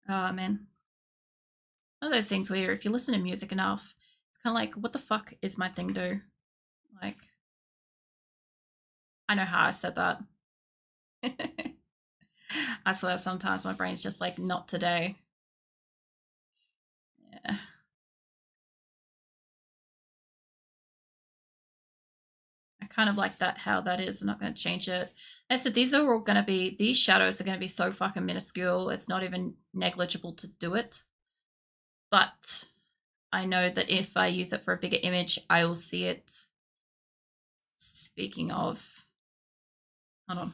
Oh man. One of those things where if you listen to music enough, it's kind of like, what the fuck is my thing do? Like, I know how I said that. I swear sometimes my brain's just like, not today. Yeah. I kind of like that, how that is. I'm not going to change it. I said, these are all going to be, these shadows are going to be so fucking minuscule. It's not even negligible to do it. But I know that if I use it for a bigger image, I will see it. Speaking of, hold on.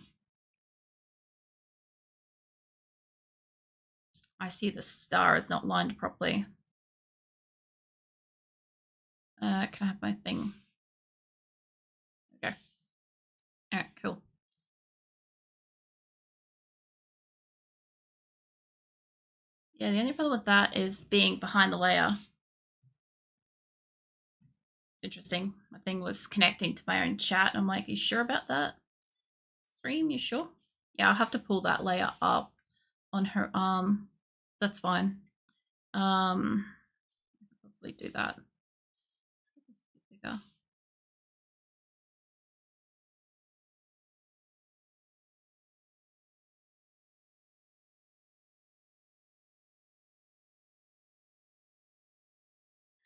I see the star is not lined properly. Can I have my thing? Okay. All right, cool. Yeah, the only problem with that is being behind the layer. It's interesting. My thing was connecting to my own chat. I'm like, are you sure about that? Stream, you sure? Yeah, I'll have to pull that layer up on her arm. That's fine. Probably do that. Bigger.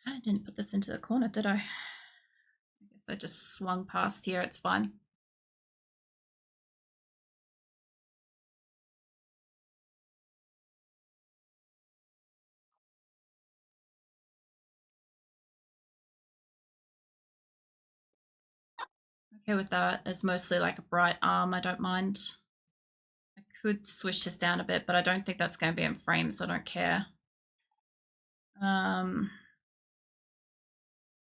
I didn't put this into the corner, did I? I guess I just swung past here. It's fine. Okay with that. It's mostly like a bright arm. I don't mind. I could switch this down a bit, but I don't think that's going to be in frame, so I don't care.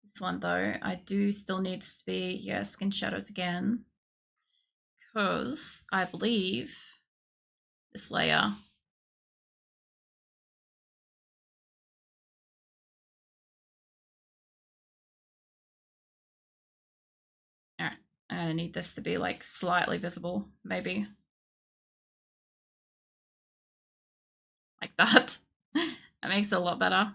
This one though, I do still need this to be, yeah, skin shadows again, because I believe this layer. All right, I'm gonna need this to be like slightly visible, maybe like that. That makes it a lot better.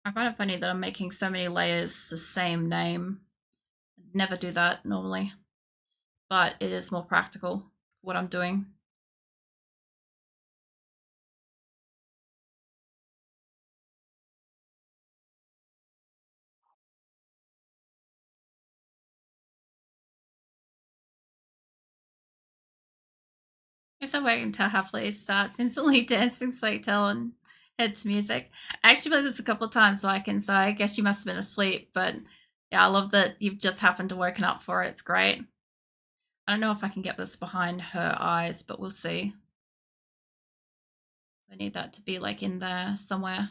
I find it funny that I'm making so many layers the same name. I'd never do that normally, but it is more practical for what I'm doing. Guess I'm waiting until Happily starts instantly dancing so you tell and head to music. I actually played this a couple of times so I guess you must have been asleep, but yeah, I love that you've just happened to woken up for it. It's great. I don't know if I can get this behind her eyes, but we'll see. I need that to be like in there somewhere.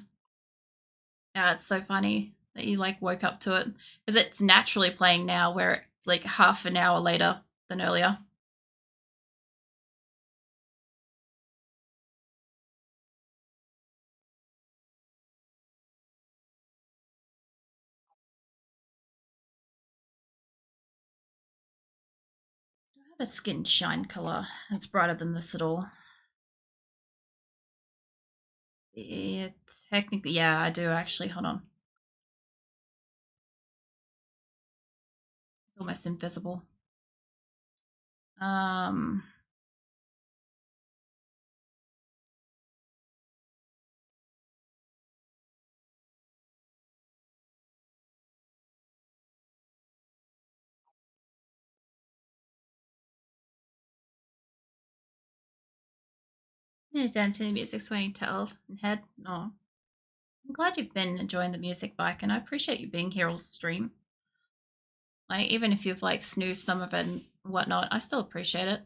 Yeah, it's so funny that you like woke up to it because it's naturally playing now where it's like half an hour later than earlier. Do I have a skin shine color that's brighter than this at all? Yeah, technically, yeah, I do actually. Hold on. It's almost invisible. Um, yeah, dancing to music, swaying tail and head. No, I'm glad you've been enjoying the music, bike, and I appreciate you being here all stream. Like, even if you've like snoozed some of it and whatnot, I still appreciate it.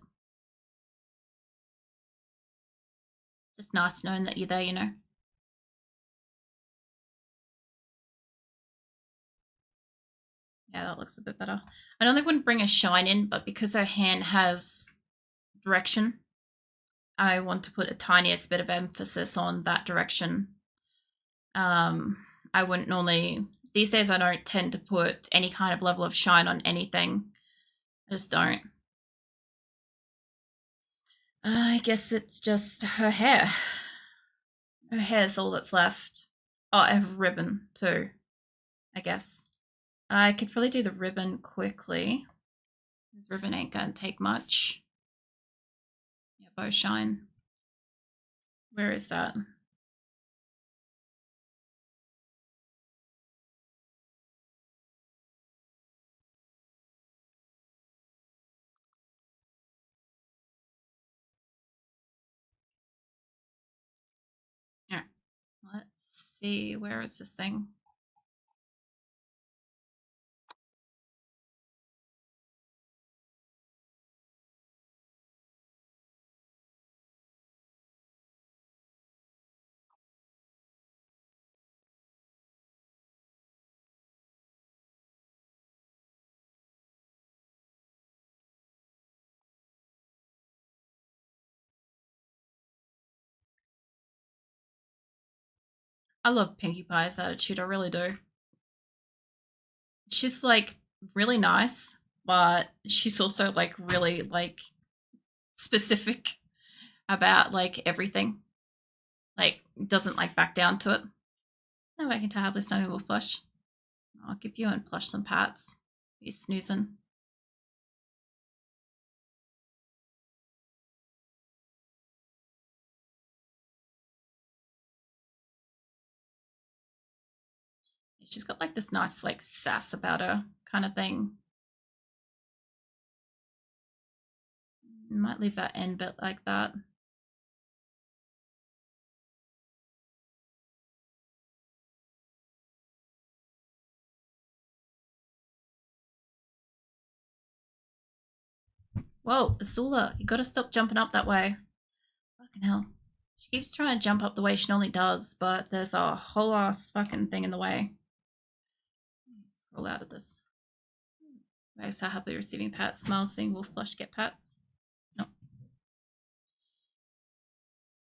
Just nice knowing that you're there, you know. Yeah, that looks a bit better. I don't think I wouldn't bring a shine in, but because her hand has direction, I want to put a tiniest bit of emphasis on that direction. I wouldn't normally, these days I don't tend to put any kind of level of shine on anything. I just don't. I guess it's just her hair. Her hair's all that's left. Oh, I have a ribbon too, I guess. I could probably do the ribbon quickly. This ribbon ain't gonna take much. Yeah, bow shine. Where is that? Yeah. Let's see. Where is this thing? I love Pinkie Pie's attitude. I really do. She's like really nice, but she's also like really like specific about like everything. Like doesn't like back down to it. No, I can tell how something will plush. I'll give you and plush some pats. You snoozing. She's got like this nice like sass about her kind of thing. Might leave that end bit like that. Whoa, Azula, you gotta stop jumping up that way. Fucking hell. She keeps trying to jump up the way she normally does, but there's a whole ass fucking thing in the way. Scroll out of this. I so happily receiving pats. Smile, seeing Wolf Blush get pats. No.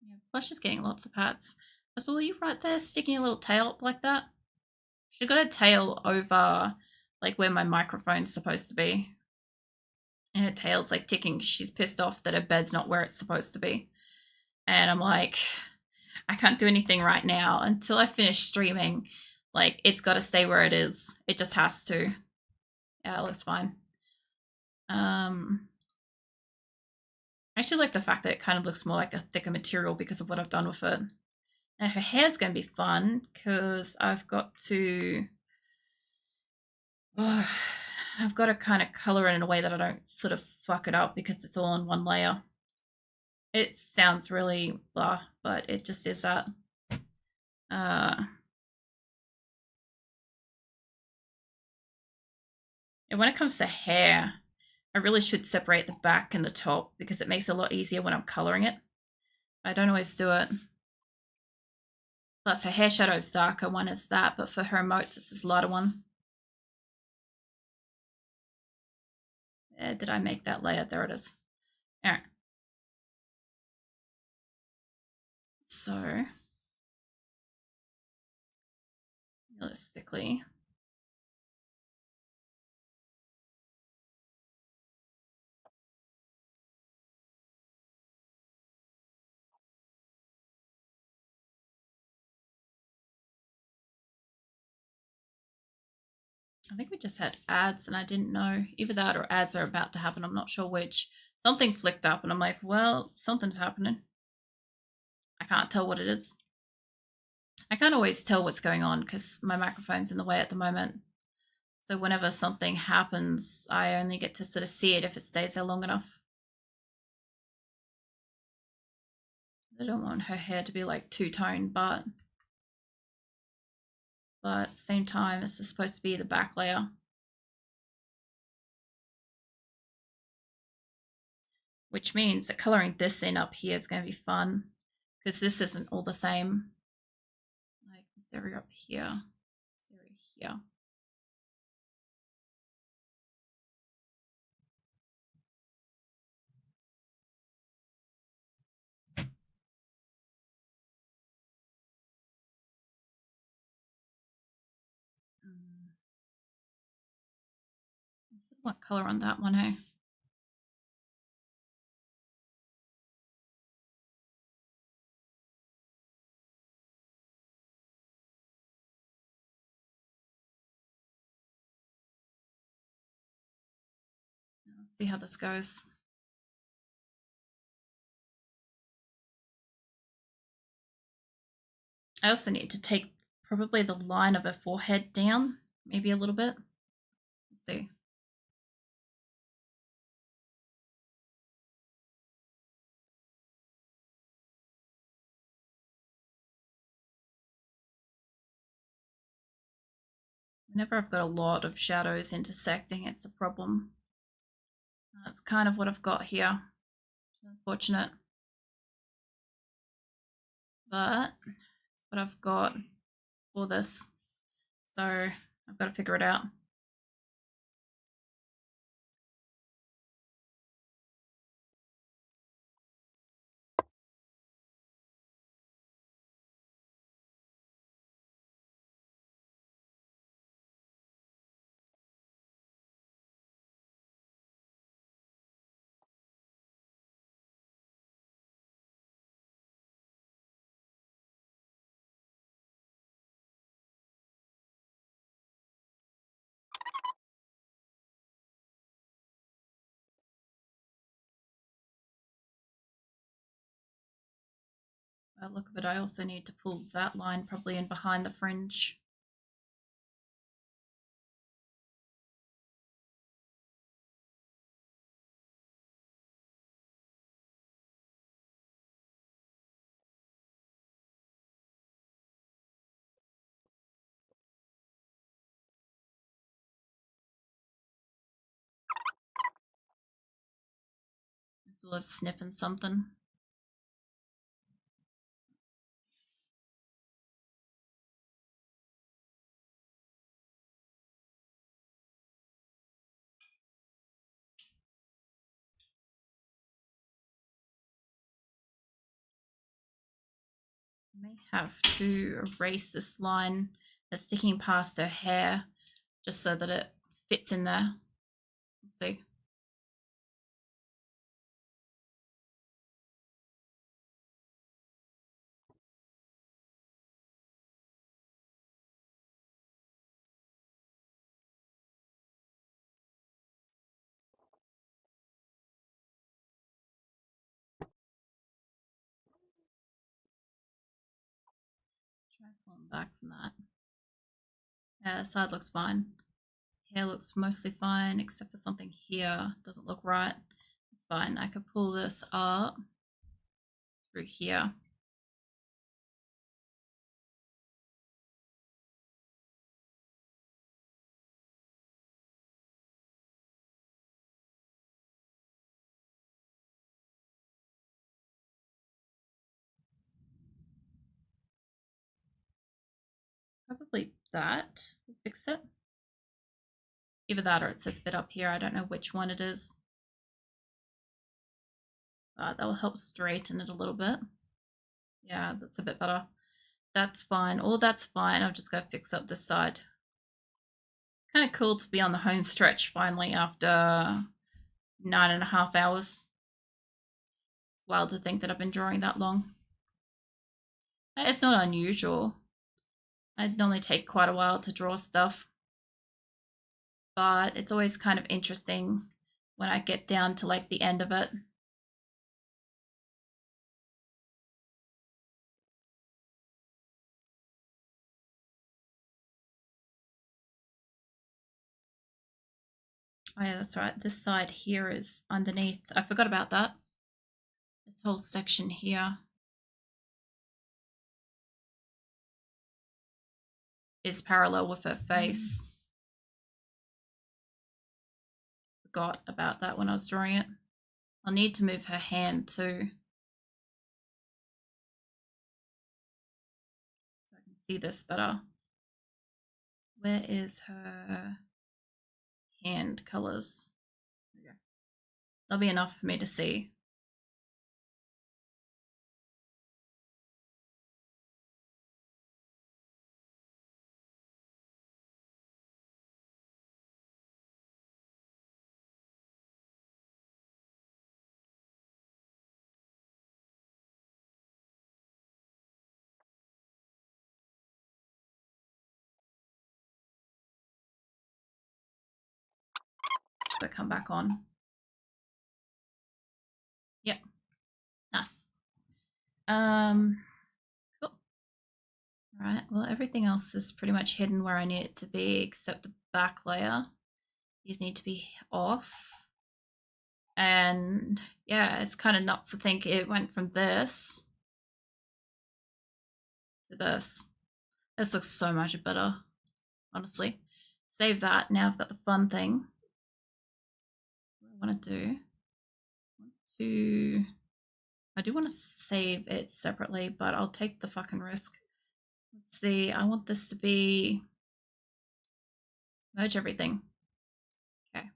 Yeah, Blush is getting lots of pats. Azula, you right there sticking a little tail up like that? She got a tail over like where my microphone's supposed to be. And her tail's like ticking. She's pissed off that her bed's not where it's supposed to be. And I'm like, I can't do anything right now until I finish streaming. Like, it's got to stay where it is. It just has to. Yeah, it looks fine. I actually like the fact that it kind of looks more like a thicker material because of what I've done with it. Now her hair's going to be fun because I've got to I've got to kind of color it in a way that I don't sort of fuck it up because it's all on one layer. It sounds really blah, but it just is that. And when it comes to hair, I really should separate the back and the top because it makes it a lot easier when I'm coloring it. I don't always do it. Plus her hair shadow is darker, one is that, but for her emotes it's this lighter one. Did I make that layer? There it is. Alright. So, realistically, I think we just had ads and I didn't know. Either that or ads are about to happen. I'm not sure which. Something flicked up and I'm like, well, something's happening. I can't tell what it is. I can't always tell what's going on because my microphone's in the way at the moment. So whenever something happens, I only get to sort of see it if it stays there long enough. I don't want her hair to be like two-tone, but at the same time, this is supposed to be the back layer. Which means that coloring this in up here is going to be fun because this isn't all the same. Like this area up here, this area here. So what color on that one, hey? Let's see how this goes. I also need to take probably the line of her forehead down, maybe a little bit. Let's see. Whenever I've got a lot of shadows intersecting, it's a problem. That's kind of what I've got here. Unfortunate. But it's what I've got for this. So I've got to figure it out. By the look of it, I also need to pull that line probably in behind the fringe. As well as sniffing something. I may have to erase this line that's sticking past her hair just so that it fits in there. Let's see. Try pulling back from that. Yeah, the side looks fine. Hair looks mostly fine, except for something here doesn't look right. It's fine. I could pull this up through here. Probably that will fix it. Either that or it's this bit up here. I don't know which one it is. That will help straighten it a little bit. Yeah, that's a bit better. That's fine. All that's fine. I'll just go fix up this side. Kind of cool to be on the home stretch finally after 9.5 hours. It's wild to think that I've been drawing that long. It's not unusual. I normally take quite a while to draw stuff. But it's always kind of interesting when I get down to like the end of it. Oh yeah, that's right. This side here is underneath. I forgot about that. This whole section here is parallel with her face. Forgot about that when I was drawing it. I'll need to move her hand too, so I can see this better. Where is her hand colors? Okay. That'll be enough for me to see. to come back on. Yep. Nice. Cool. All right. Well, everything else is pretty much hidden where I need it to be, except the back layer. These need to be off. And yeah, it's kind of nuts to think it went from this to this. This looks so much better, honestly. Save that. Now I've got the fun thing. What I want to do. I do want to save it separately, but I'll take the fucking risk. Let's see. I want this to be merge everything. Okay.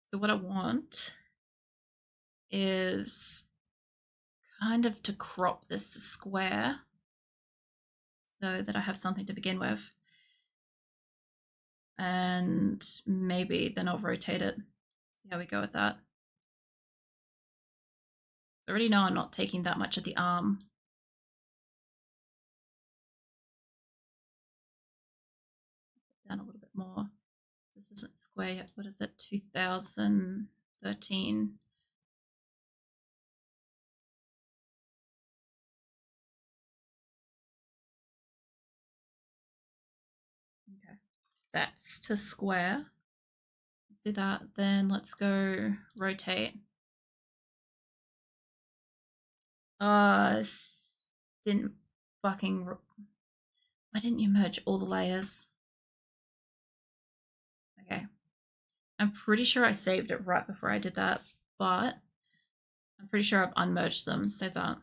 So what I want is kind of to crop this to square so that I have something to begin with. And maybe then I'll rotate it. See how we go with that. I already know I'm not taking that much of the arm. Down a little bit more. This isn't square yet. What is it? 2013. Okay. That's to square. Let's do that. Then let's go rotate. Didn't fucking. Why didn't you merge all the layers? Okay. I'm pretty sure I saved it right before I did that, but I'm pretty sure I've unmerged them. Save that.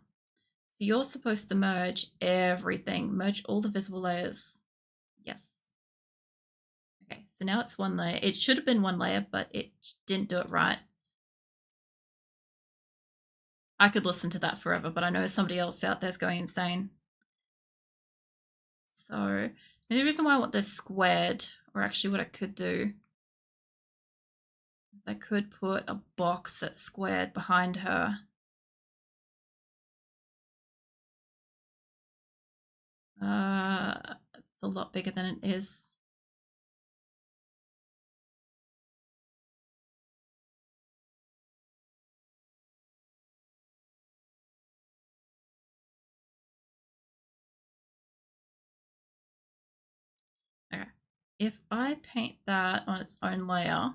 So you're supposed to merge everything. Merge all the visible layers. Yes. Okay, so now it's one layer. It should have been one layer, but it didn't do it right. I could listen to that forever, but I know somebody else out there's going insane. So the reason why I want this squared, or actually what I could do, is I could put a box that's squared behind her. It's a lot bigger than it is. Okay. If I paint that on its own layer,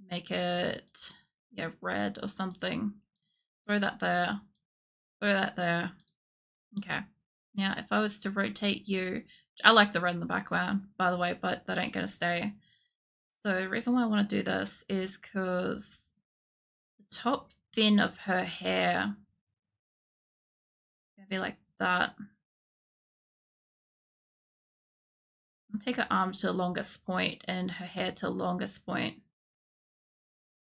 make it red or something, throw that there, throw that there. Okay. Now if I was to rotate you, I like the red in the background, by the way, but that ain't gonna stay. So the reason why I want to do this is because the top fin of her hair is gonna be like that. I'll take her arm to the longest point and her hair to the longest point.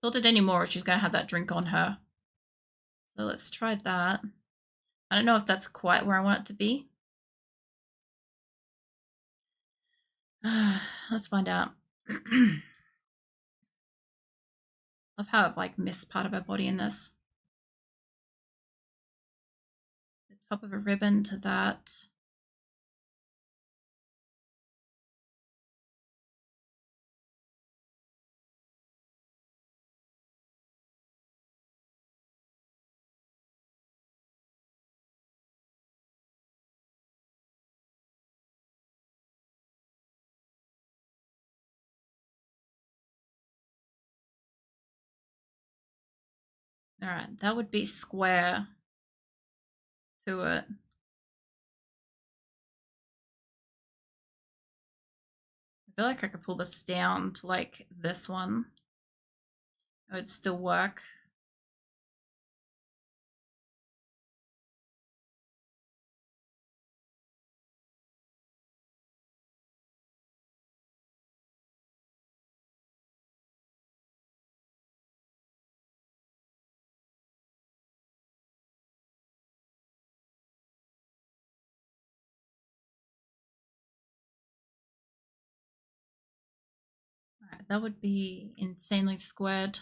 Tilted anymore, she's gonna have that drink on her. So let's try that. I don't know if that's quite where I want it to be. Let's find out. Love how I've like missed part of her body in this. The top of a ribbon to that. All right, that would be square to it. I feel like I could pull this down to like this one. It would still work. All right, that would be insanely squared.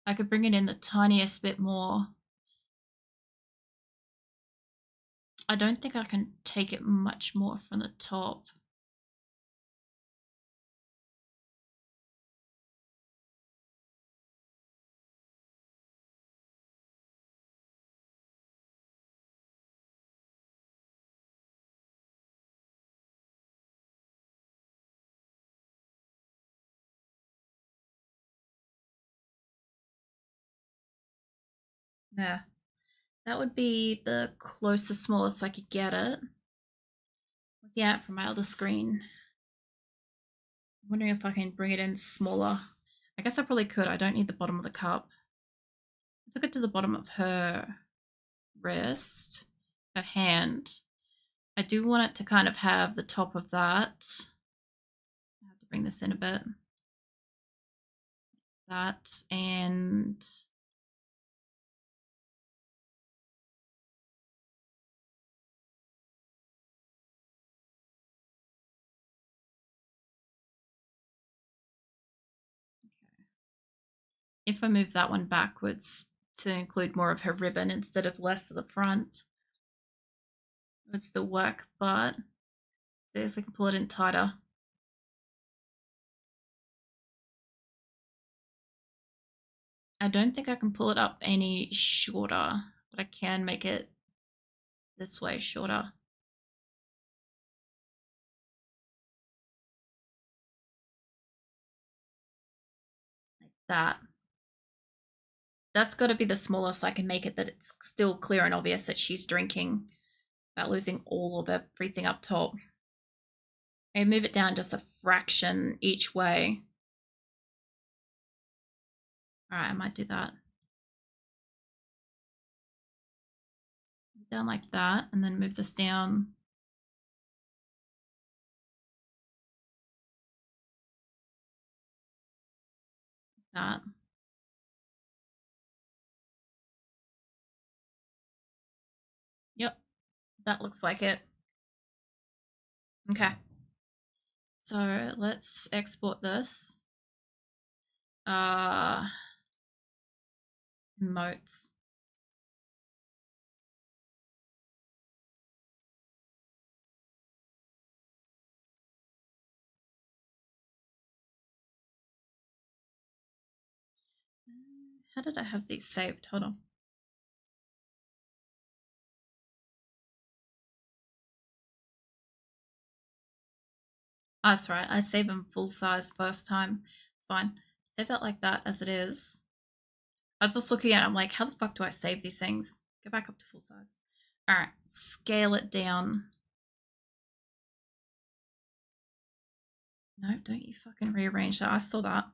I could bring it in the tiniest bit more. I don't think I can take it much more from the top. There. That would be the closest, smallest I could get it. Looking at it from my other screen. I'm wondering if I can bring it in smaller. I guess I probably could. I don't need the bottom of the cup. I took it to the bottom of her wrist, her hand. I do want it to kind of have the top of that. I have to bring this in a bit. That and if I move that one backwards to include more of her ribbon instead of less of the front, it would still work, but see if we can pull it in tighter. I don't think I can pull it up any shorter, but I can make it this way shorter. Like that. That's got to be the smallest I can make it, that it's still clear and obvious that she's drinking without losing all of everything up top. And move it down just a fraction each way. All right, I might do that. Down like that, and then move this down. That. Yep, that looks like it. Okay. So let's export this. Emotes. How did I have these saved? Hold on. Oh, that's right. I save them full size first time. It's fine. Save that like that as it is. I was just looking at it, I'm like, how the fuck do I save these things? Go back up to full size. All right, scale it down. No, don't you fucking rearrange that. I saw that.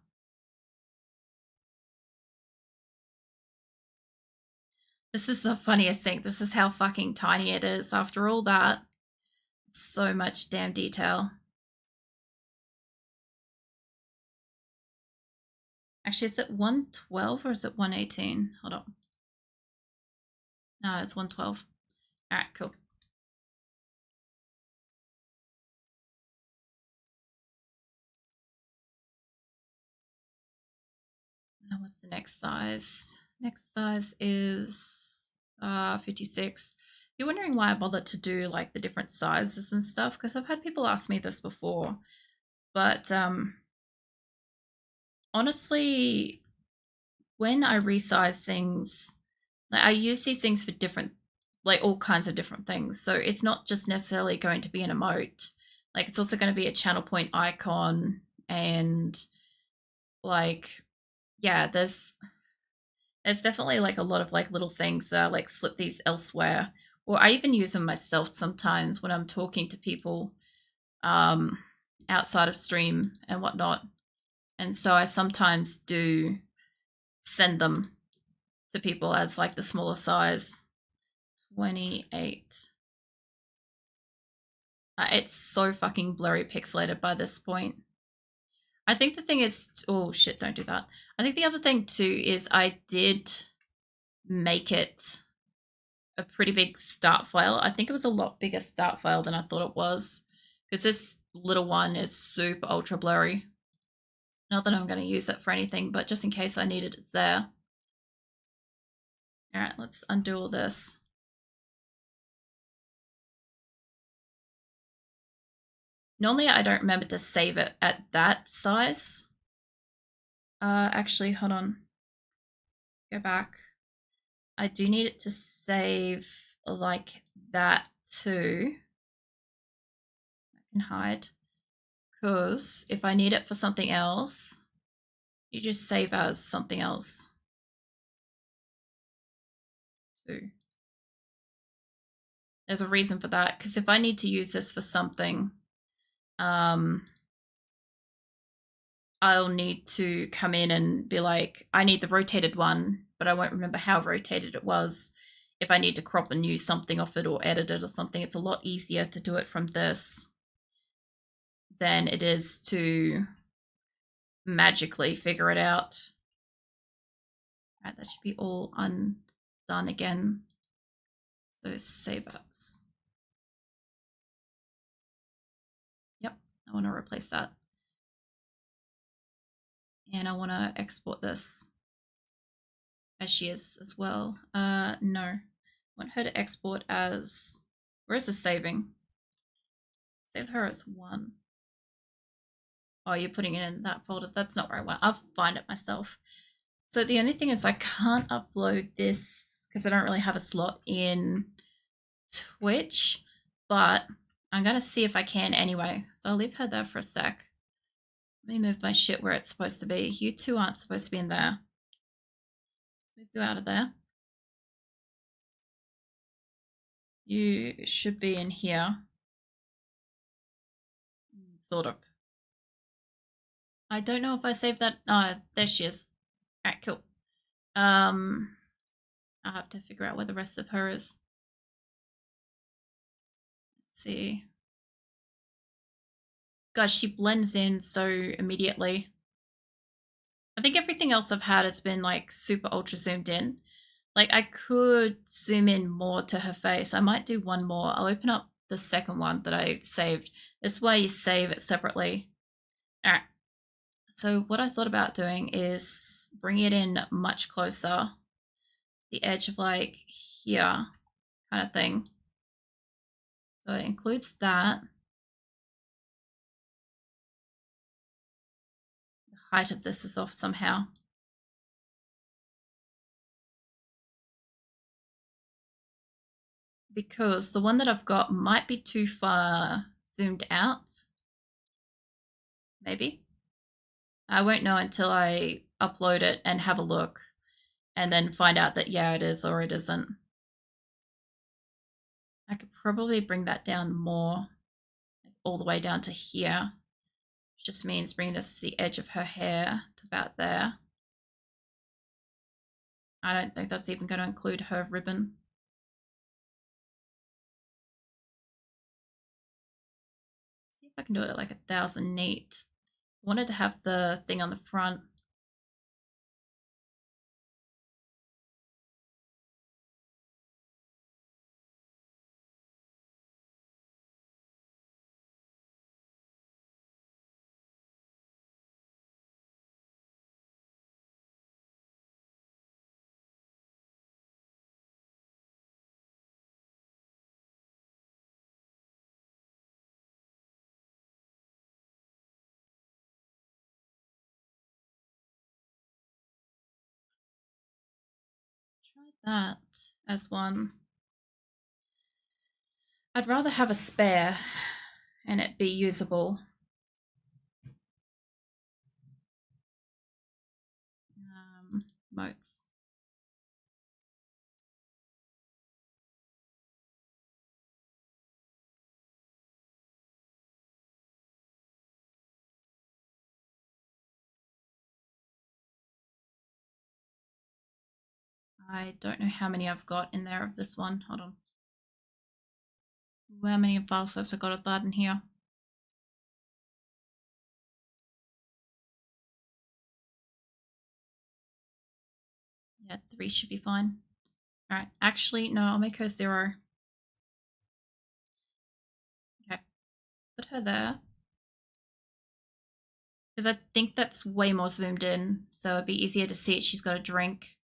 This is the funniest thing. This is how fucking tiny it is. After all that, so much damn detail. Actually, is it 112 or is it 118? Hold on. No, it's 112. All right, cool. Now what's the next size? Next size is 56. You're wondering why I bothered to do like the different sizes and stuff, because I've had people ask me this before, but honestly, when I resize things, like, I use these things for different, like all kinds of different things. So it's not just necessarily going to be an emote. Like it's also going to be a channel point icon, and like, yeah, there's definitely like a lot of like little things that I like slip these elsewhere, or I even use them myself sometimes when I'm talking to people um outside of stream and whatnot. And so I sometimes do send them to people as like the smaller size. 28. It's so fucking blurry pixelated by this point. I think the thing is, oh shit, don't do that. I think the other thing too is I did make it a pretty big start file. I think it was a lot bigger start file than I thought it was, because this little one is super ultra blurry. Not that I'm going to use it for anything, but just in case I need it, it's there. All right, let's undo all this. Normally I don't remember to save it at that size. Actually, hold on. Go back. I do need it to save like that too. I can hide. Because if I need it for something else, you just save as something else. 2. There's a reason for that, because if I need to use this for something, I'll need to come in and be like, I need the rotated one, but I won't remember how rotated it was. If I need to crop and use something off it or edit it or something, it's a lot easier to do it from this than it is to magically figure it out. All right, that should be all undone again. So save as. Yep, I want to replace that. And I want to export this as she is as well. No, I want her to export as, where is the saving? Save her as 1. Oh, you're putting it in that folder. That's not where I want. I'll find it myself. So the only thing is I can't upload this because I don't really have a slot in Twitch, but I'm going to see if I can anyway. So I'll leave her there for a sec. Let me move my shit where it's supposed to be. You two aren't supposed to be in there. Move you out of there. You should be in here. Sort of. I don't know if I saved that. Oh, there she is. All right, cool. I'll have to figure out where the rest of her is. Let's see. Gosh, she blends in so immediately. I think everything else I've had has been like super ultra zoomed in. Like I could zoom in more to her face. I might do one more. I'll open up the second one that I saved. This way you save it separately. All right. So what I thought about doing is bring it in much closer. The edge of like here kind of thing. So it includes that. The height of this is off somehow. Because the one that I've got might be too far zoomed out. Maybe. I won't know until I upload it and have a look and then find out that, yeah, it is or it isn't. I could probably bring that down more, like all the way down to here. Which just means bring this to the edge of her hair to about there. I don't think that's even going to include her ribbon. See if I can do it at like 1000 neat. I wanted to have the thing on the front. Try that as one. I'd rather have a spare and it be usable. Motes. I don't know how many I've got in there of this one. Hold on. How many file servers I got of that in here? Yeah, 3 should be fine. All right, actually, no, I'll make her 0. Okay, put her there. Because I think that's way more zoomed in, so it'd be easier to see it. She's got a drink.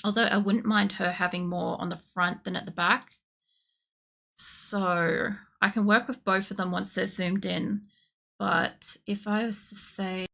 Although I wouldn't mind her having more on the front than at the back. So I can work with both of them once they're zoomed in. But if I was to say,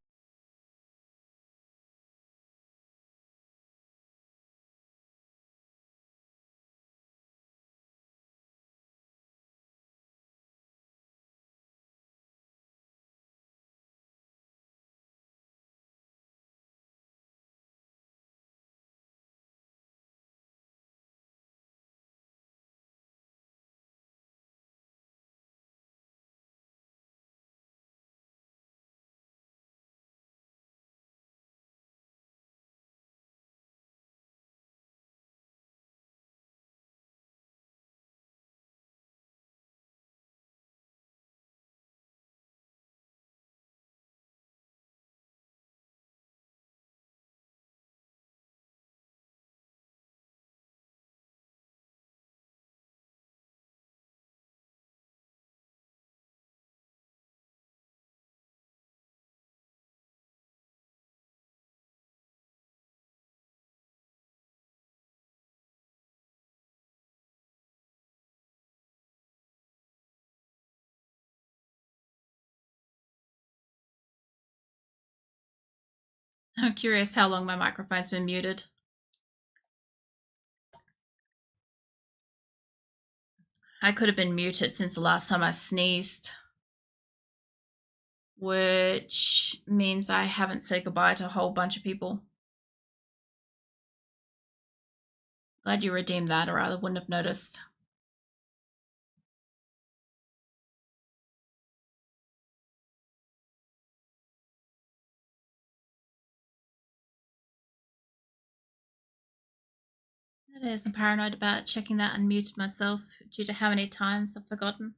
I'm curious how long my microphone's been muted. I could have been muted since the last time I sneezed, which means I haven't said goodbye to a whole bunch of people. Glad you redeemed that, or I wouldn't have noticed. It is. I'm paranoid about checking that and muted myself due to how many times I've forgotten.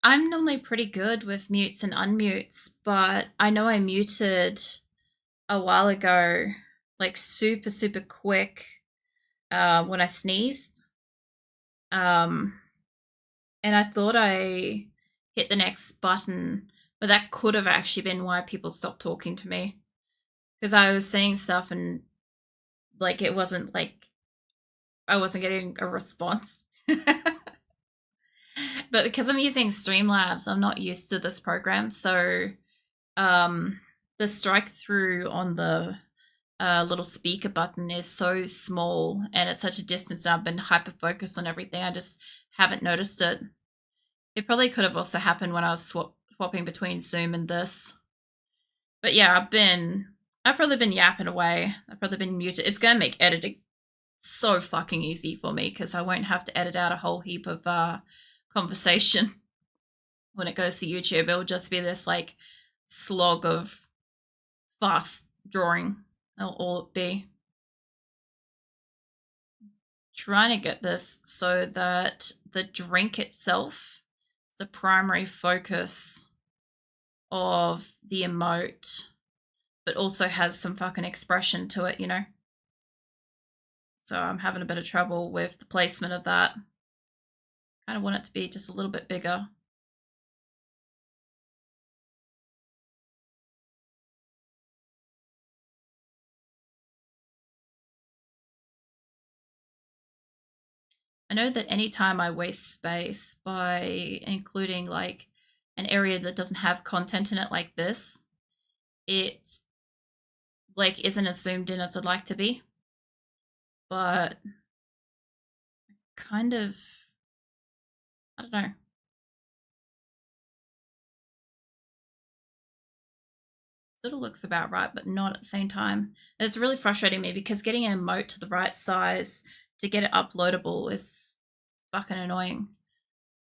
I'm normally pretty good with mutes and unmutes, but I know I muted a while ago, like super, super quick when I sneezed. And I thought I hit the next button, but that could have actually been why people stopped talking to me. Because I was saying stuff and like it wasn't like I wasn't getting a response. But because I'm using Streamlabs, I'm not used to this program. So um, the strike through on the little speaker button is so small and at such a distance. I've been hyper focused on everything. I just haven't noticed it. It probably could have also happened when I was swapping between Zoom and this. But yeah, I've probably been yapping away. I've probably been muted. It's gonna make editing so fucking easy for me because I won't have to edit out a whole heap of conversation when it goes to YouTube. It'll just be this like slog of fast drawing. That'll all it be. Trying to get this so that the drink itself is the primary focus of the emote, but also has some fucking expression to it, you know? So I'm having a bit of trouble with the placement of that. Kind of want it to be just a little bit bigger. I know that anytime I waste space by including like an area that doesn't have content in it like this, it like isn't as zoomed in as I'd like to be. But kind of, I don't know. Sort of looks about right, but not at the same time. And it's really frustrating me because getting an emote to the right size to get it uploadable is fucking annoying.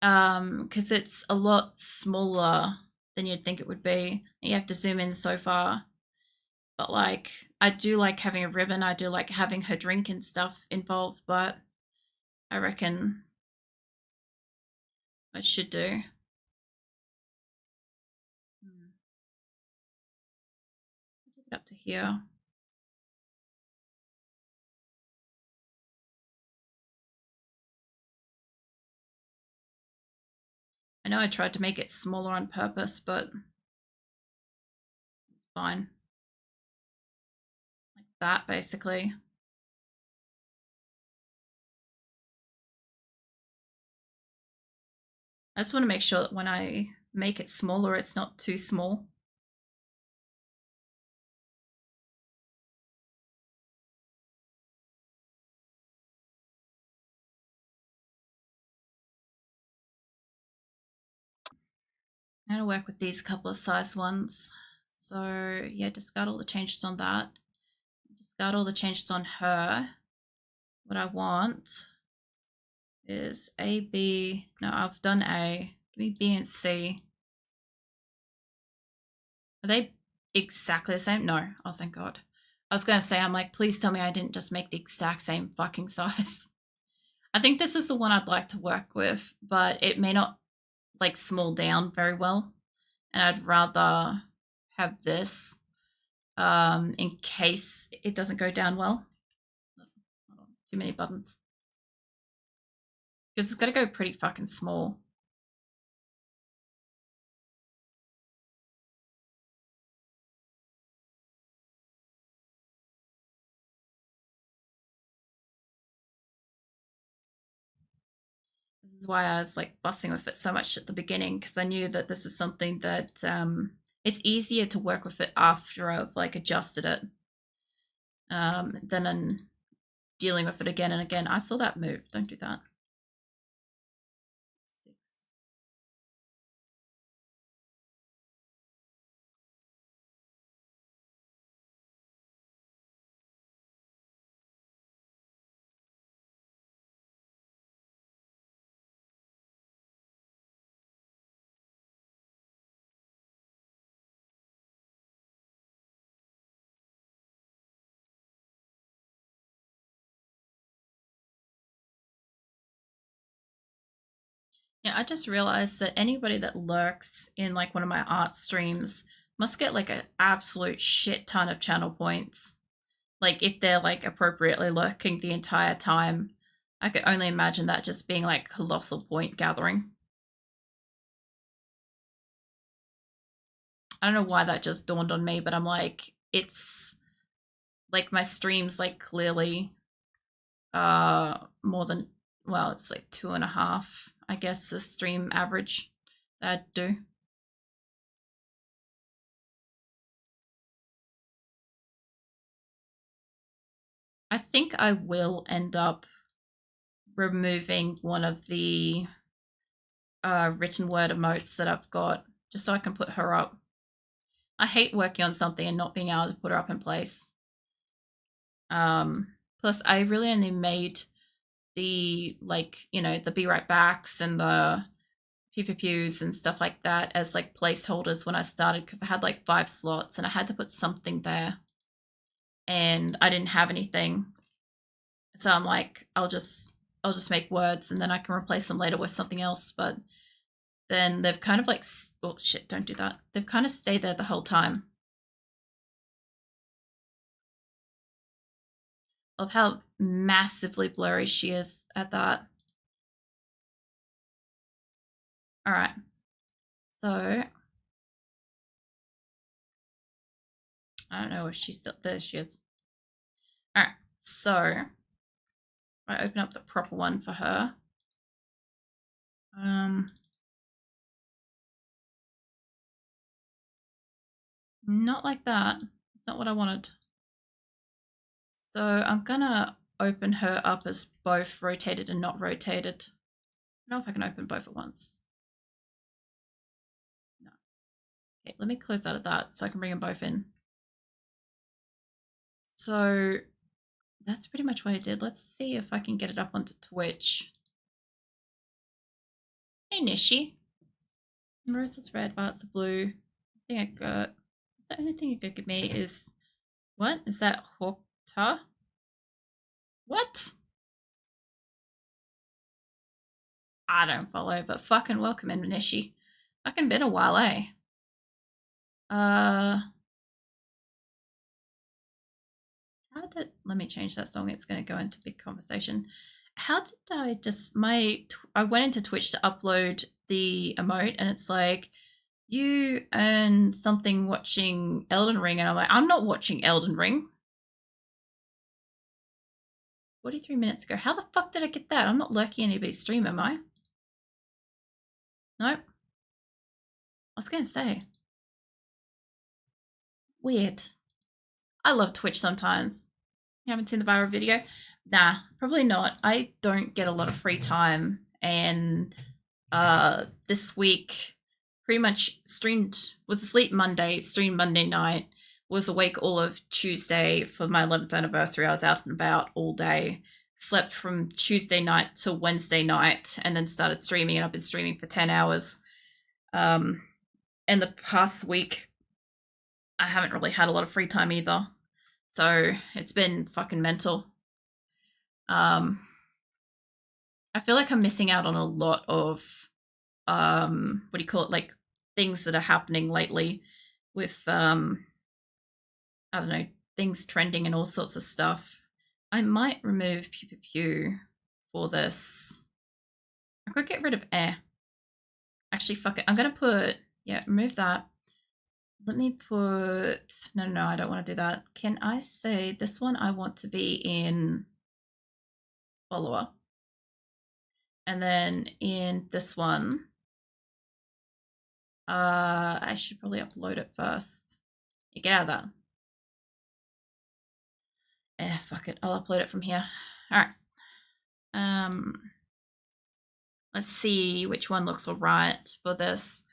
Because it's a lot smaller than you'd think it would be. You have to zoom in so far. But like, I do like having a ribbon. I do like having her drink and stuff involved. But I reckon I should do. Take it up to here. I know I tried to make it smaller on purpose, but it's fine. Like that, basically. I just want to make sure that when I make it smaller, it's not too small. I'm gonna work with these couple of size ones. So yeah, discard all the changes on that. Discard all the changes on her. What I want is A, B. No, I've done A. Give me B and C. Are they exactly the same? No. Oh, thank God. I was gonna say, I'm like, please tell me I didn't just make the exact same fucking size. I think this is the one I'd like to work with, but it may not like small down very well. And I'd rather have this in case it doesn't go down well. Too many buttons. Because it's got to go pretty fucking small. This is why I was like fussing with it so much at the beginning because I knew that this is something that it's easier to work with it after I've like adjusted it, than in dealing with it again and again. I saw that move. Don't do that. 6. Yeah, I just realized that anybody that lurks in like one of my art streams must get like an absolute shit ton of channel points. Like if they're like appropriately lurking the entire time, I could only imagine that just being like colossal point gathering. I don't know why that just dawned on me, but I'm like, it's like my stream's like clearly more than, well, it's like 2.5, I guess, the stream average that I do. I think I will end up removing one of the written word emotes that I've got just so I can put her up. I hate working on something and not being able to put her up in place. Plus, I really only made the, like, you know, the be right backs and the pew pew pews and stuff like that as like placeholders when I started because I had like 5 slots and I had to put something there and I didn't have anything. So I'm like, I'll just make words and then I can replace them later with something else. But then they've kind of like, oh shit, don't do that. They've kind of stayed there the whole time. Of how massively blurry she is at that. All right. So I don't know if she's still there. She is. All right. So I open up the proper one for her. Not like that. It's not what I wanted. So I'm gonna open her up as both rotated and not rotated. I don't know if I can open both at once. No. Okay, let me close out of that so I can bring them both in. So that's pretty much what I did. Let's see if I can get it up onto Twitch. Hey Nishi. Rosa's red, Bart's blue. I think I got. Is that anything you could give me? Is what? Is that Hokta? What? I don't follow, but fucking welcome in, Nishi. Fucking been a while, eh? Uh, how did? Let me change that song. It's going to go into big conversation. How did I just I went into Twitch to upload the emote, and it's like you earn something watching Elden Ring, and I'm like, I'm not watching Elden Ring. 43 minutes ago. How the fuck did I get that? I'm not lurking anybody's stream, am I? Nope. I was gonna say. Weird. I love Twitch sometimes. You haven't seen the viral video? Nah, probably not. I don't get a lot of free time, and this week pretty much was asleep Monday, streamed Monday night, was awake all of Tuesday for my 11th anniversary. I was out and about all day, slept from Tuesday night to Wednesday night, and then started streaming, and I've been streaming for 10 hours. And the past week, I haven't really had a lot of free time either. So it's been fucking mental. I feel like I'm missing out on a lot of what do you call it, like things that are happening lately with I don't know, things trending and all sorts of stuff. I might remove pew pew pew for this. I could get rid of air. Actually, fuck it. I'm gonna put, yeah, remove that. Let me put, no, I don't want to do that. Can I say this one I want to be in follower? And then in this one, I should probably upload it first. You get out of that. Fuck it. I'll upload it from here. All right. Let's see which one looks alright for this.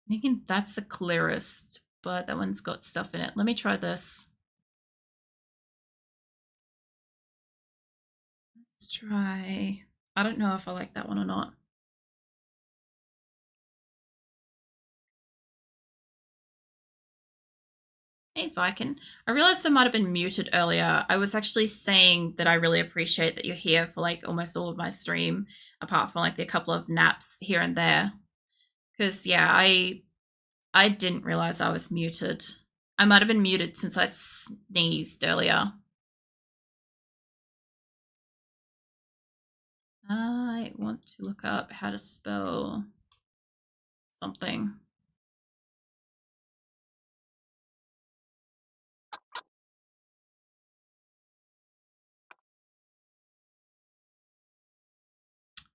I'm thinking that's the clearest, but that one's got stuff in it. Let me try this. Let's try. I don't know if I like that one or not. Hey, Viking. I realized I might have been muted earlier. I was actually saying that I really appreciate that you're here for like almost all of my stream, apart from like the couple of naps here and there. Because yeah, I didn't realize I was muted. I might have been muted since I sneezed earlier. I want to look up how to spell something.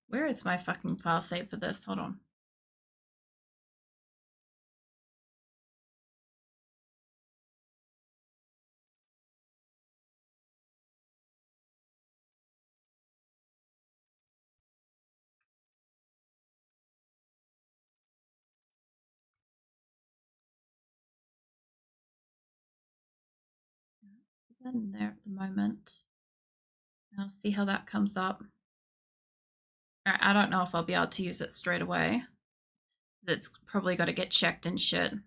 Where is my fucking file save for this? Hold on. Put that in there at the moment. I'll see how that comes up. I don't know if I'll be able to use it straight away. It's probably got to get checked and shit. I'm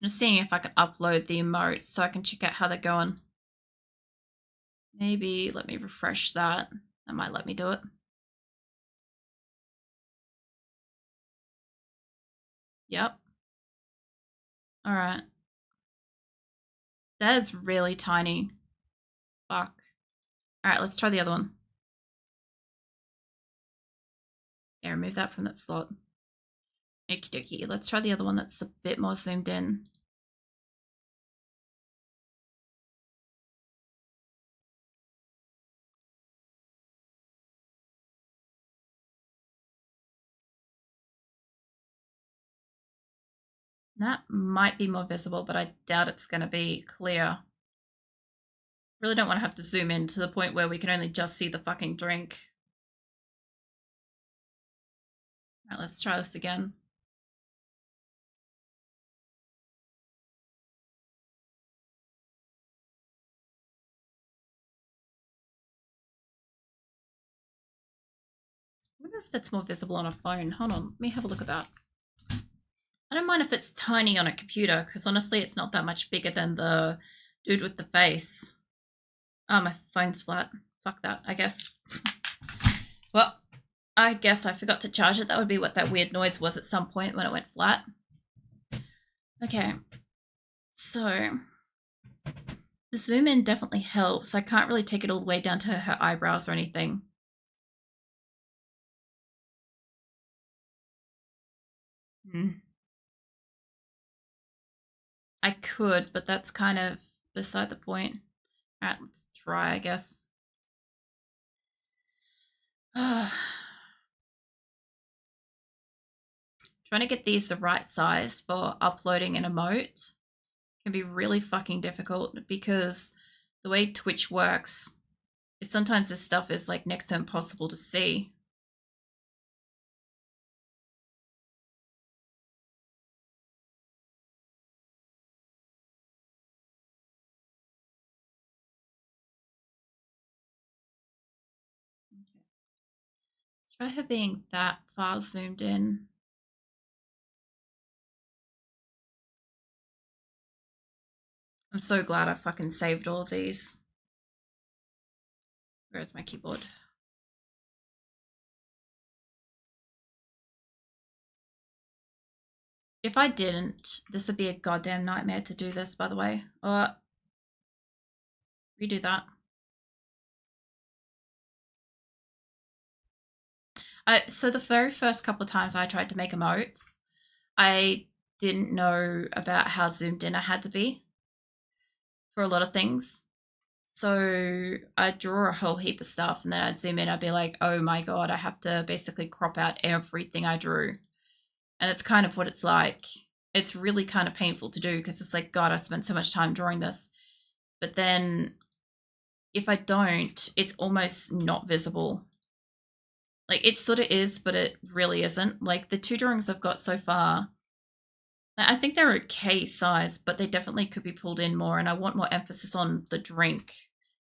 just seeing if I can upload the emotes so I can check out how they're going. Maybe let me refresh that. That might let me do it. Yep. All right. That is really tiny. Fuck. All right, let's try the other one. Yeah, remove that from that slot. Okie dokie. Let's try the other one that's a bit more zoomed in. That might be more visible, but I doubt it's going to be clear. Really don't want to have to zoom in to the point where we can only just see the fucking drink. All right, let's try this again. I wonder if that's more visible on a phone. Hold on, let me have a look at that. I don't mind if it's tiny on a computer, because honestly, it's not that much bigger than the dude with the face. Oh, my phone's flat. Fuck that, I guess. Well, I guess I forgot to charge it. That would be what that weird noise was at some point when it went flat. Okay, so the zoom in definitely helps. I can't really take it all the way down to her eyebrows or anything. I could, but that's kind of beside the point. All right, let's try, I guess. Trying to get these the right size for uploading an emote can be really fucking difficult because the way Twitch works is sometimes this stuff is like next to impossible to see. Okay. Let's try her being that far zoomed in. I'm so glad I fucking saved all of these. Where's my keyboard? If I didn't, this would be a goddamn nightmare to do this, by the way. Redo that. So the very first couple of times I tried to make emotes, I didn't know about how zoomed in I had to be for a lot of things. So I'd draw a whole heap of stuff and then I'd zoom in, I'd be like, oh my god, I have to basically crop out everything I drew. And it's kind of what it's like. It's really kind of painful to do because it's like, God, I spent so much time drawing this. But then if I don't, it's almost not visible. Like it sort of is, but it really isn't. Like the two drawings I've got so far, I think they're okay size, but they definitely could be pulled in more. And I want more emphasis on the drink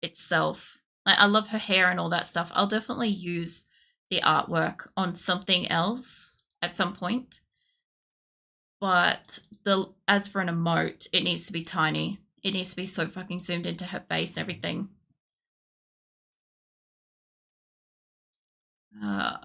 itself. Like I love her hair and all that stuff. I'll definitely use the artwork on something else at some point. But as for an emote, it needs to be tiny. It needs to be so fucking zoomed into her face and everything. Uh,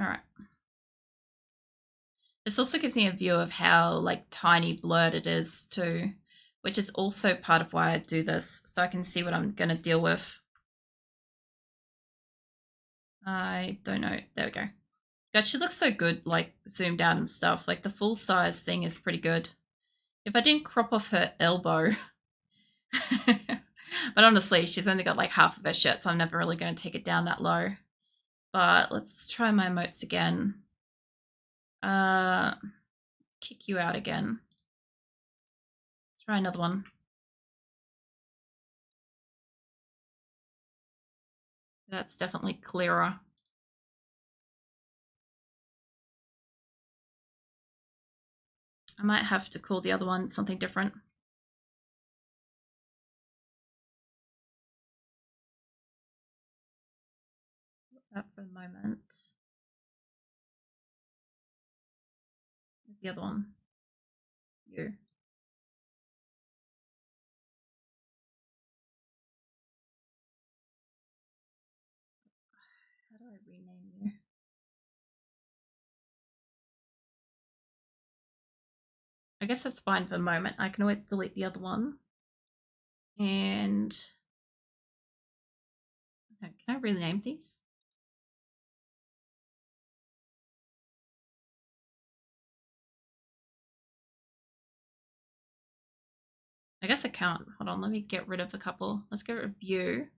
all right. This also gives me a view of how like tiny blurred it is too, which is also part of why I do this, so I can see what I'm going to deal with. I don't know. There we go. God, she looks so good, like zoomed out and stuff. Like the full size thing is pretty good. If I didn't crop off her elbow, but honestly, she's only got like half of her shirt, so I'm never really going to take it down that low. But let's try my emotes again. Kick you out again. Let's try another one. That's definitely clearer. I might have to call the other one something different. That for the moment. Where's the other one? You. How do I rename you? I guess that's fine for the moment. I can always delete the other one. And okay, can I rename these? I guess I can't. Hold on, let me get rid of a couple. Let's get rid of you.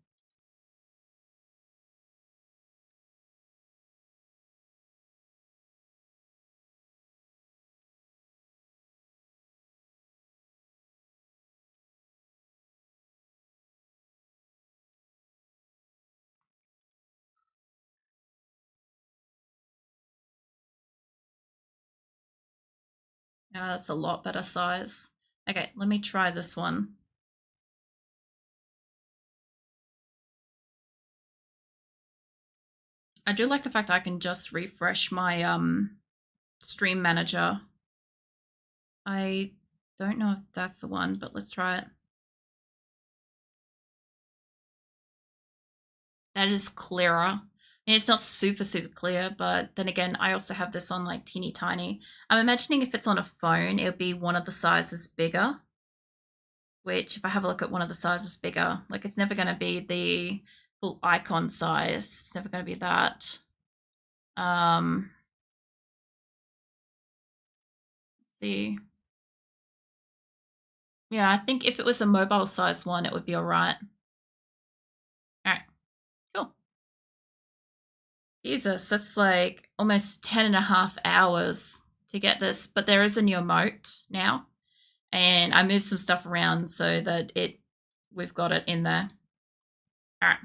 Yeah, that's a lot better size. Okay, let me try this one. I do like the fact I can just refresh my stream manager. I don't know if that's the one, but let's try it. That is clearer. And it's not super, super clear, but then again, I also have this on like teeny tiny. I'm imagining if it's on a phone, it would be one of the sizes bigger. Which, if I have a look at one of the sizes bigger, like it's never going to be the full icon size. It's never going to be that. Let's see. Yeah, I think if it was a mobile size one, it would be all right. All right, cool. Jesus, that's like almost 10 and a half hours to get this, but there is a new emote now. And I moved some stuff around so that we've got it in there. All right.